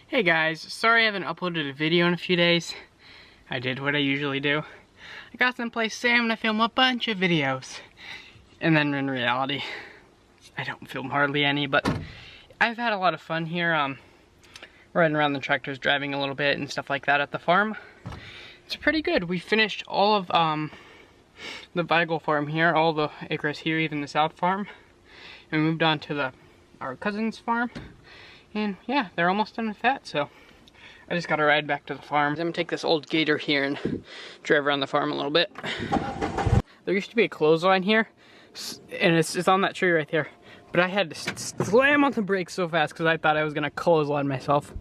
Hey guys, sorry I haven't uploaded a video in a few days. I did what I usually do. I got someplace Sam to film a bunch of videos. And then in reality, I don't film hardly any, but I've had a lot of fun here, riding around the tractors, driving a little bit and stuff like that at the farm. It's pretty good. We finished all of the Veigel Farm here, all the acres here, even the South Farm. And we moved on to our cousin's farm. And yeah, they're almost done with that, so I just gotta ride back to the farm. I'm gonna take this old gator here and drive around the farm a little bit. There used to be a clothesline here, and it's on that tree right there. But I had to slam on the brakes so fast because I thought I was gonna clothesline myself.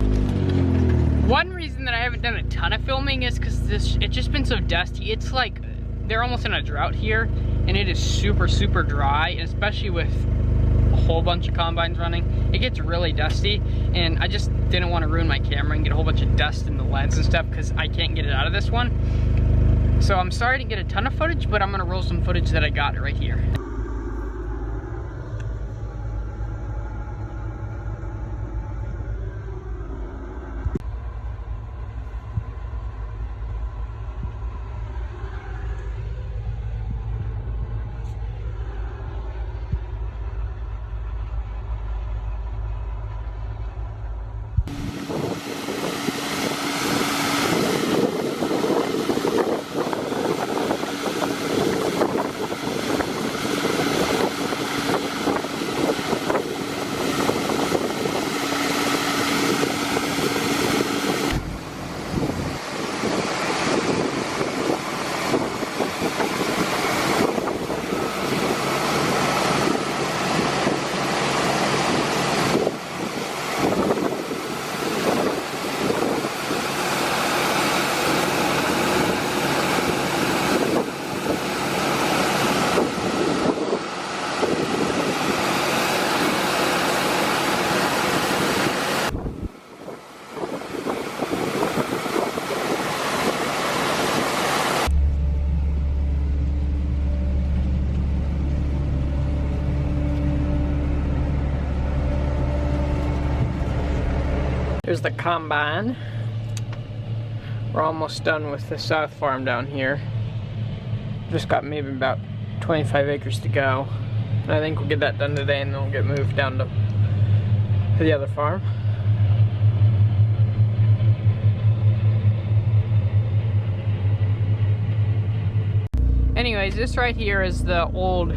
One reason that I haven't done a ton of filming is because it's just been so dusty. It's like they're almost in a drought here, and it is super, super dry, and especially with a whole bunch of combines running, it gets really dusty, and I just didn't want to ruin my camera and get a whole bunch of dust in the lens and stuff because I can't get it out of this one. So I'm sorry to get a ton of footage, but I'm gonna roll some footage that I got right here. Here's the combine. We're almost done with the South Farm down here. Just got maybe about 25 acres to go. And I think we'll get that done today, and then we'll get moved down to the other farm. Anyways, this right here is the old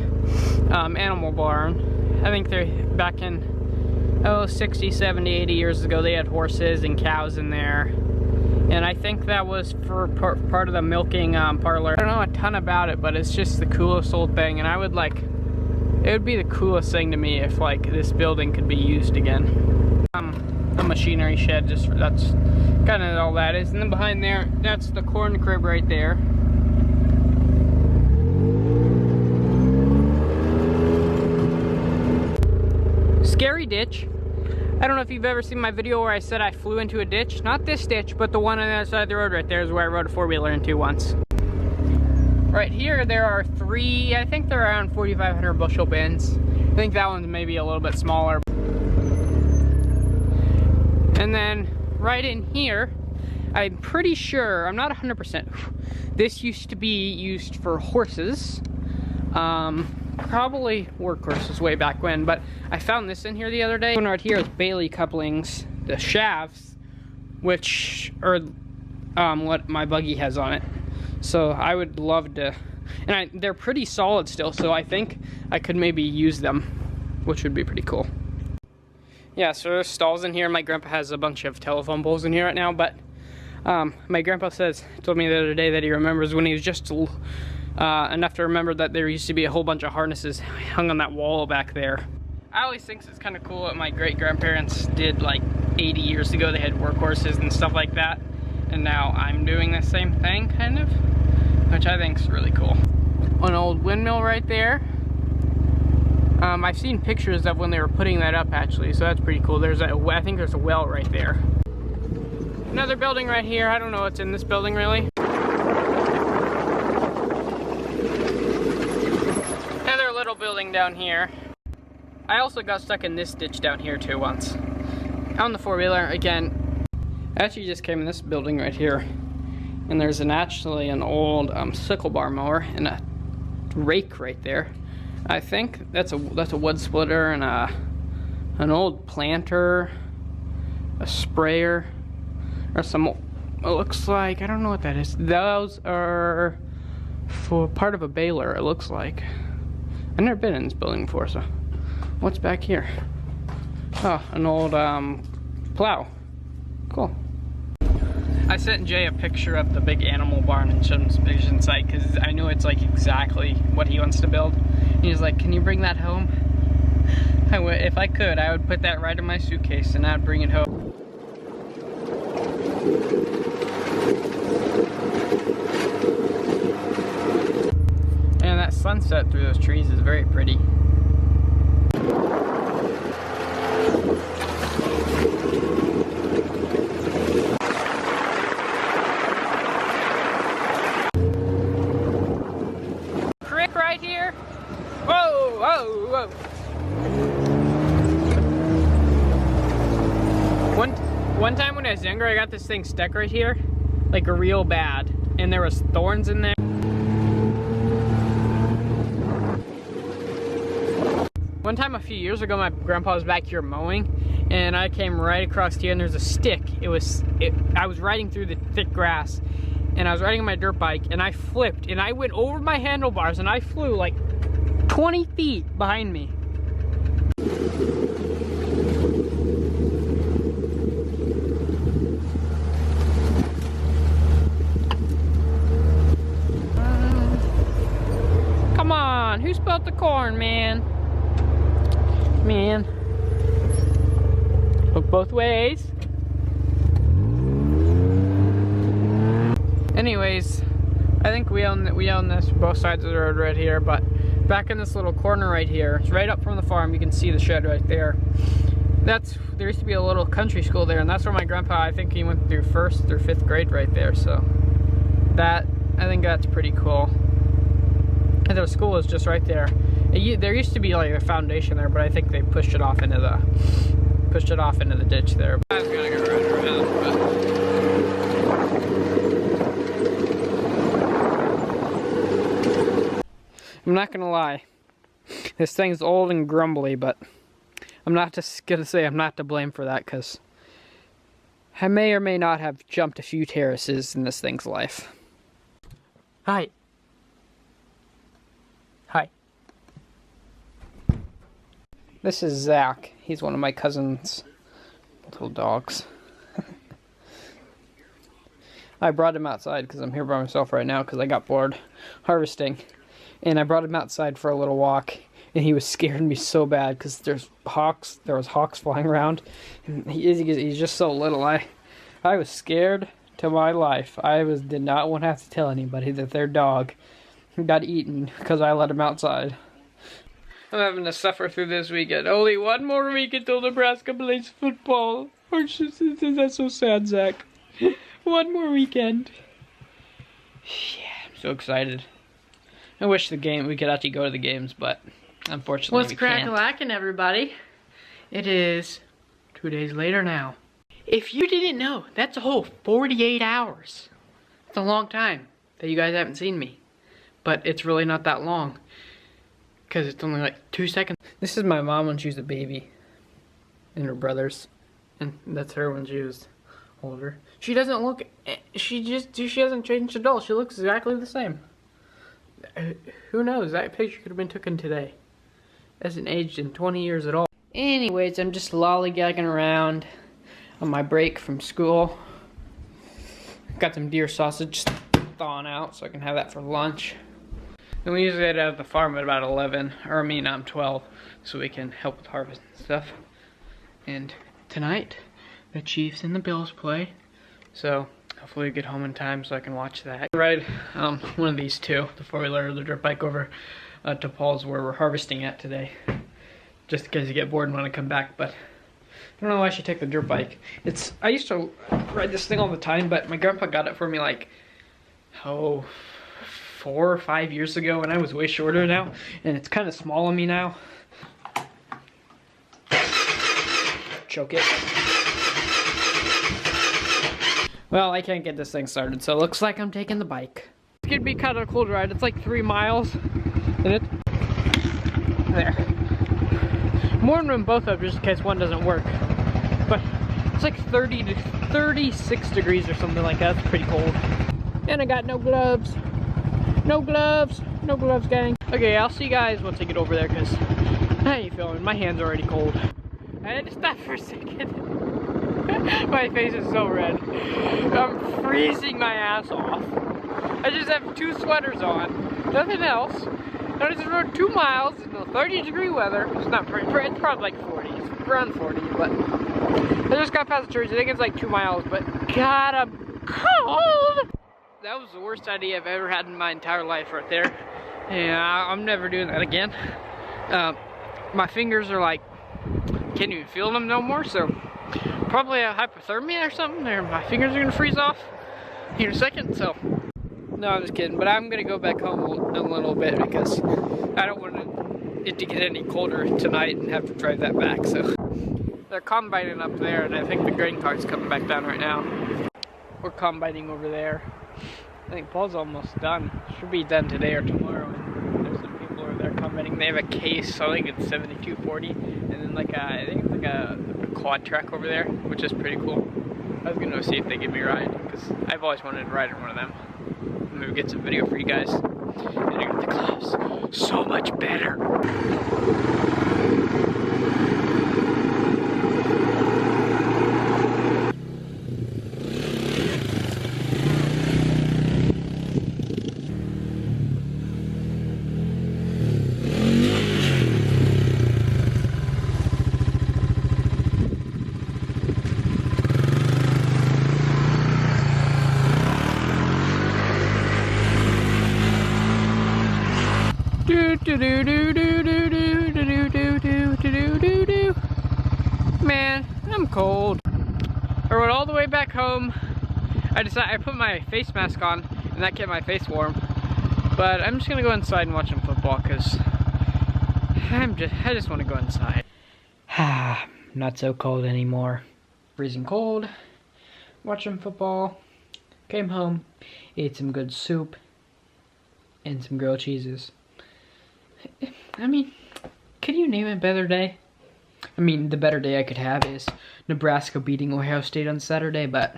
animal barn. I think they're back in 60, 70, 80 years ago, they had horses and cows in there. And I think that was for part of the milking parlor. I don't know a ton about it, but it's just the coolest old thing. And I would it would be the coolest thing to me if like this building could be used again. The machinery shed, that's kind of all that is. And then behind there, that's the corn crib right there. Scary ditch. I don't know if you've ever seen my video where I said I flew into a ditch. Not this ditch, but the one on the other side of the road right there is where I rode a four-wheeler into once. Right here, there are three, I think they're around 4,500 bushel bins. I think that one's maybe a little bit smaller. And then right in here, I'm pretty sure, I'm not 100%, this used to be used for horses. Probably workhorses way back when, but I found this in here the other day. One right here is Bailey couplings, the shafts, which are what my buggy has on it. So I would love to, and they're pretty solid still, so I think I could maybe use them, which would be pretty cool. Yeah, so there's stalls in here. My grandpa has a bunch of telephone poles in here right now, but my grandpa told me the other day that he remembers when he was just enough to remember that there used to be a whole bunch of harnesses hung on that wall back there. I always think it's kind of cool what my great-grandparents did like 80 years ago. They had workhorses and stuff like that, and now I'm doing the same thing, kind of, which I think is really cool. An old windmill right there. I've seen pictures of when they were putting that up, actually, so that's pretty cool. I think there's a well right there. Another building right here. I don't know what's in this building, really. Another little building down here. I also got stuck in this ditch down here too once. on the four-wheeler again. I actually just came in this building right here, and there's actually an old sickle bar mower and a rake right there. I think that's a wood splitter and an old planter, a sprayer, or some. It looks like, I don't know what that is. Those are for part of a baler. It looks like. I've never been in this building before, so what's back here? Oh, an old plow. Cool. I sent Jay a picture of the big animal barn and showed him some pictures inside because I knew it's like exactly what he wants to build. And he's like, "Can you bring that home?" I would, if I could, I would put that right in my suitcase and I'd bring it home. And that sunset through those trees is very pretty. Creek right here. Whoa, whoa, whoa. One time when I was younger, I got this thing stuck right here, like real bad, and there was thorns in there. One time a few years ago, my grandpa was back here mowing, and I came right across here, and there's a stick. I was riding through the thick grass, and I was riding on my dirt bike, and I flipped, and I went over my handlebars, and I flew like 20 feet behind me. Come on, who spilled the corn, man? Man. Look both ways. Anyways, I think we own this both sides of the road right here, but back in this little corner right here, it's right up from the farm, you can see the shed right there. There used to be a little country school there, and that's where my grandpa, I think he went through 1st through 5th grade right there, so I think that's pretty cool. And the school is just right there. There used to be like a foundation there, but I think they pushed it off into the ditch there. I was gonna go right around, but I'm not gonna lie. This thing's old and grumbly, but I'm not just gonna say I'm not to blame for that, because I may or may not have jumped a few terraces in this thing's life. Hi. Hi. This is Zach. He's one of my cousin's little dogs. I brought him outside because I'm here by myself right now because I got bored harvesting. And I brought him outside for a little walk, and he was scaring me so bad because there was hawks flying around. And he's just so little. I was scared to my life. Did not want to have to tell anybody that their dog got eaten because I let him outside. I'm having to suffer through this weekend. Only one more week until Nebraska plays football. That's so sad, Zach. One more weekend. Yeah, I'm so excited. I wish we could actually go to the games, but unfortunately we can't. What's crack-a-lackin', everybody? It is 2 days later now. If you didn't know, that's a whole 48 hours. It's a long time that you guys haven't seen me. But it's really not that long, because it's only like 2 seconds. This is my mom when she was a baby, and her brothers, and that's her when she was older. She doesn't look, she hasn't changed at all. She looks exactly the same. Who knows, that picture could have been taken today. Hasn't aged in 20 years at all. Anyways, I'm just lollygagging around on my break from school. Got some deer sausage thawing out so I can have that for lunch. And we usually get out of the farm at about 11, or 12, so we can help with harvest and stuff. And tonight, the Chiefs and the Bills play, so hopefully we get home in time so I can watch that. I ride one of these two, the four-wheeler or the dirt bike, over to Paul's where we're harvesting at today, just in case you get bored and want to come back. But I don't know why I should take the dirt bike. I used to ride this thing all the time, but my grandpa got it for me like, 4 or 5 years ago, and I was way shorter now, and it's kind of small on me now. Choke it. Well, I can't get this thing started, so it looks like I'm taking the bike. It's gonna be kind of a cold ride. It's like 3 miles. And it there. I'm warming them both up just in case one doesn't work. But it's like 30 to 36 degrees or something like that. It's pretty cold. And I got no gloves. No gloves. No gloves, gang. Okay, I'll see you guys once I get over there, because how you feeling? My hand's already cold. I had to stop for a second. My face is so red. I'm freezing my ass off. I just have 2 sweaters on. Nothing else. I just rode 2 miles in the 30-degree weather. It's not pretty, it's probably like 40. It's around 40, but I just got past the church. I think it's like 2 miles, but God, I'm cold. That was the worst idea I've ever had in my entire life right there. Yeah, I'm never doing that again. My fingers are like, can't even feel them no more, so probably a hypothermia or something, or my fingers are gonna freeze off here in a second, so. No, I'm just kidding, but I'm gonna go back home a little bit because I don't want it to get any colder tonight and have to drive that back, so. They're combining up there, and I think the grain cart's coming back down right now. We're combining over there. I think Paul's almost done. Should be done today or tomorrow. And there's some people over there combining. They have a case, so I think it's 7240, and then like I think it's like a quad track over there, which is pretty cool. I was gonna go see if they give me a ride, because I've always wanted to ride in one of them. Maybe get some video for you guys. And I got the gloves. So much better. Man, I'm cold. I rode all the way back home. I put my face mask on, and that kept my face warm. But I'm just gonna go inside and watch some football, because I just want to go inside. Not so cold anymore. Freezing cold. Watching football. Came home, ate some good soup, and some grilled cheeses. I mean, could you name a better day? I mean, the better day I could have is Nebraska beating Ohio State on Saturday, but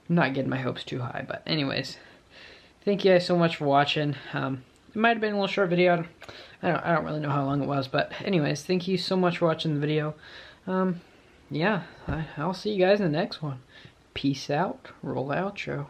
I'm not getting my hopes too high. But anyways, thank you guys so much for watching. It might have been a little short video. I don't really know how long it was, but anyways, thank you so much for watching the video. Yeah, I'll see you guys in the next one. Peace out. Roll outro.